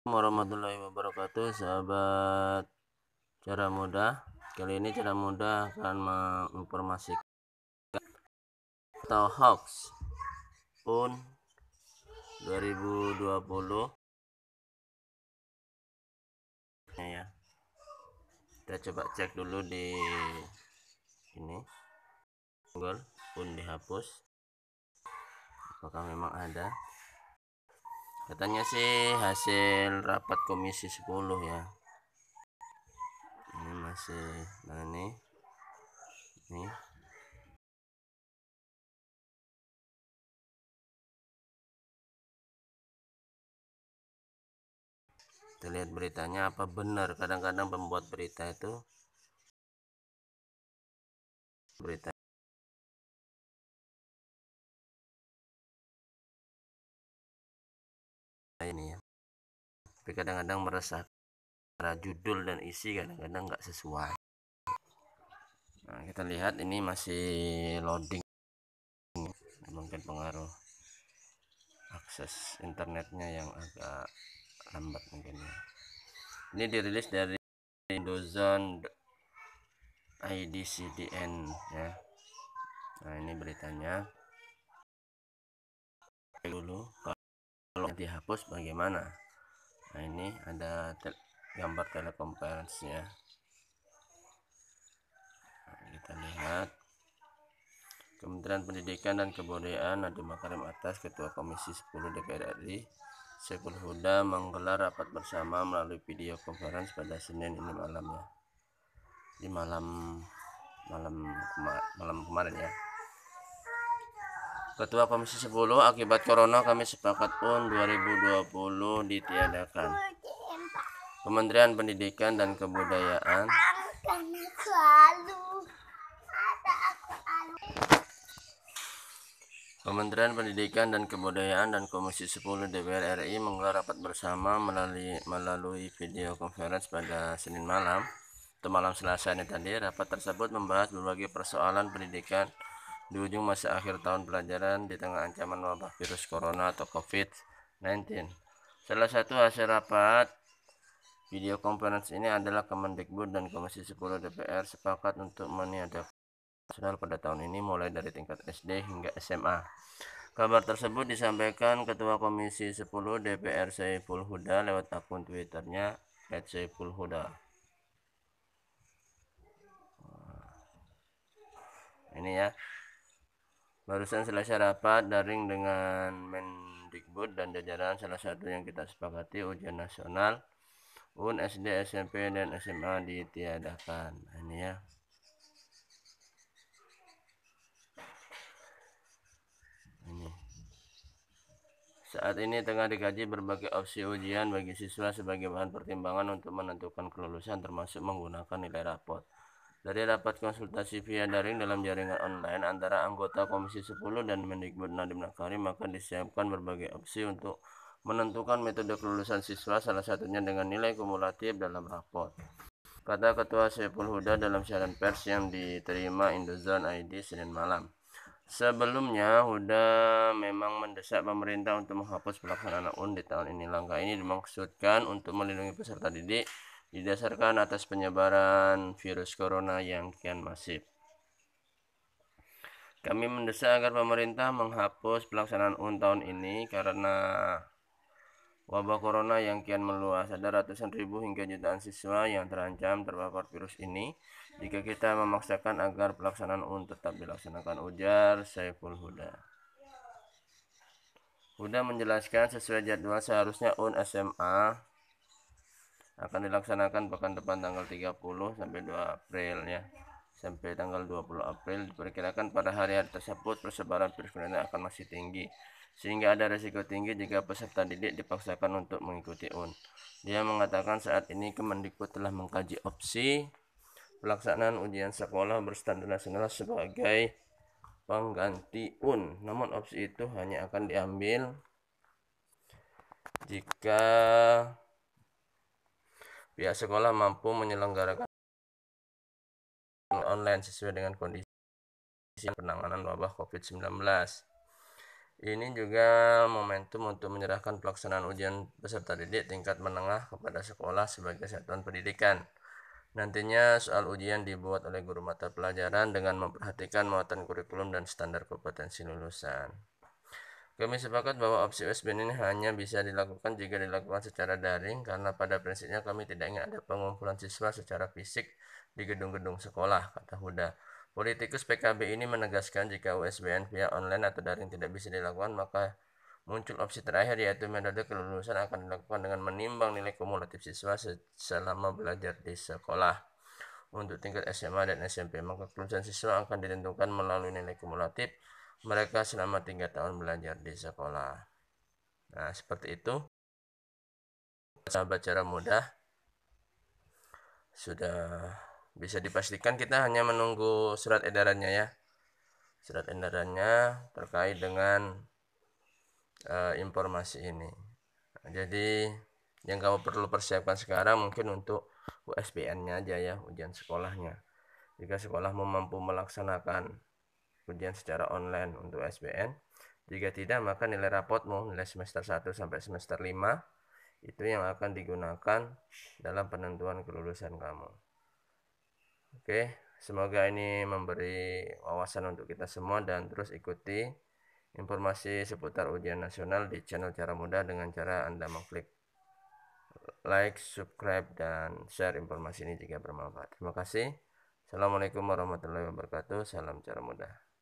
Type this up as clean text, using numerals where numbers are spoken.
Warahmatullahi wabarakatuh, sahabat cara mudah. Kali ini cara mudah akan menginformasikan atau hoax PUN 2020 ya. Kita coba cek dulu di ini Google PUN dihapus. Apakah memang ada? Katanya sih hasil rapat komisi 10 ya. Ini masih ini kita lihat beritanya apa benar. Kadang-kadang pembuat berita itu berita ini ya, tapi kadang-kadang meresahkan secara judul dan isi, kadang-kadang nggak sesuai. Nah, kita lihat ini masih loading, mungkin pengaruh akses internetnya yang agak lambat mungkin ya. Ini dirilis dari Indozone IDCDN ya. Nah, ini beritanya dulu. Kalau dihapus bagaimana? Nah, ini ada gambar telekonferensi ya. Nah, kita lihat Kementerian Pendidikan dan Kebudayaan Nadiem Makarim atas Ketua Komisi 10 DPR RI Saiful Huda menggelar rapat bersama melalui video conference pada Senin ini malam ya. Di malam kemarin ya. Ketua Komisi 10, akibat Corona kami sepakat PUN 2020 ditiadakan. Kementerian Pendidikan dan Kebudayaan dan Komisi 10 DPR RI menggelar rapat bersama melalui video conference pada Senin malam atau malam Selasa ini tadi. Rapat tersebut membahas berbagai persoalan pendidikan di ujung masa akhir tahun pelajaran di tengah ancaman wabah virus corona atau COVID-19. Salah satu hasil rapat video conference ini adalah Kemendikbud dan Komisi 10 DPR sepakat untuk meniadakan nasional pada tahun ini mulai dari tingkat SD hingga SMA. Kabar tersebut disampaikan Ketua Komisi 10 DPR Saiful Huda lewat akun Twitternya @saifulhuda. Ini ya, barusan selesai rapat daring dengan Mendikbud dan jajaran. Salah satu yang kita sepakati ujian nasional UN SD, SMP, dan SMA ditiadakan. Ini ya. Ini. Saat ini tengah dikaji berbagai opsi ujian bagi siswa sebagai bahan pertimbangan untuk menentukan kelulusan, termasuk menggunakan nilai rapot. Dari rapat konsultasi via daring dalam jaringan online antara anggota Komisi 10 dan Mendikbud Nadiem Makarim, maka disiapkan berbagai opsi untuk menentukan metode kelulusan siswa, salah satunya dengan nilai kumulatif dalam rapot. Kata Ketua Saiful Huda dalam siaran pers yang diterima Indozone ID Senin malam. Sebelumnya, Huda memang mendesak pemerintah untuk menghapus pelaksanaan UN di tahun ini. Langkah ini dimaksudkan untuk melindungi peserta didik didasarkan atas penyebaran virus corona yang kian masif. Kami mendesak agar pemerintah menghapus pelaksanaan UN tahun ini karena wabah corona yang kian meluas. Ada ratusan ribu hingga jutaan siswa yang terancam terpapar virus ini jika kita memaksakan agar pelaksanaan UN tetap dilaksanakan, ujar Saiful Huda. Huda menjelaskan sesuai jadwal seharusnya UN SMA akan dilaksanakan pekan depan tanggal 30 sampai 2 April ya. Sampai tanggal 20 April diperkirakan pada hari-hari tersebut persebaran virus corona akan masih tinggi, sehingga ada risiko tinggi jika peserta didik dipaksakan untuk mengikuti UN. Dia mengatakan saat ini Kemendikbud telah mengkaji opsi pelaksanaan ujian sekolah berstandar nasional sebagai pengganti UN. Namun opsi itu hanya akan diambil jika pihak sekolah mampu menyelenggarakan online sesuai dengan kondisi penanganan wabah COVID-19. Ini juga momentum untuk menyerahkan pelaksanaan ujian peserta didik tingkat menengah kepada sekolah sebagai satuan pendidikan. Nantinya soal ujian dibuat oleh guru mata pelajaran dengan memperhatikan muatan kurikulum dan standar kompetensi lulusan. Kami sepakat bahwa opsi USBN ini hanya bisa dilakukan jika dilakukan secara daring, karena pada prinsipnya kami tidak ingin ada pengumpulan siswa secara fisik di gedung-gedung sekolah, kata Huda. Politikus PKB ini menegaskan jika USBN via online atau daring tidak bisa dilakukan, maka muncul opsi terakhir, yaitu metode kelulusan akan dilakukan dengan menimbang nilai kumulatif siswa selama belajar di sekolah. Untuk tingkat SMA dan SMP, maka kelulusan siswa akan ditentukan melalui nilai kumulatif mereka selama 3 tahun belajar di sekolah. Nah, seperti itu. Sahabat Cara Mudah, sudah bisa dipastikan kita hanya menunggu surat edarannya ya. Surat edarannya terkait dengan informasi ini. Nah, jadi yang kamu perlu persiapkan sekarang mungkin untuk USBN-nya aja ya, ujian sekolahnya. Jika sekolahmu mampu melaksanakan ujian secara online untuk SBN, jika tidak maka nilai rapotmu, nilai semester 1 sampai semester 5 itu yang akan digunakan dalam penentuan kelulusan kamu. Oke, semoga ini memberi wawasan untuk kita semua, dan terus ikuti informasi seputar ujian nasional di channel Cara Mudah dengan cara Anda mengklik like, subscribe, dan share informasi ini jika bermanfaat. Terima kasih. Assalamualaikum warahmatullahi wabarakatuh. Salam Cara Mudah.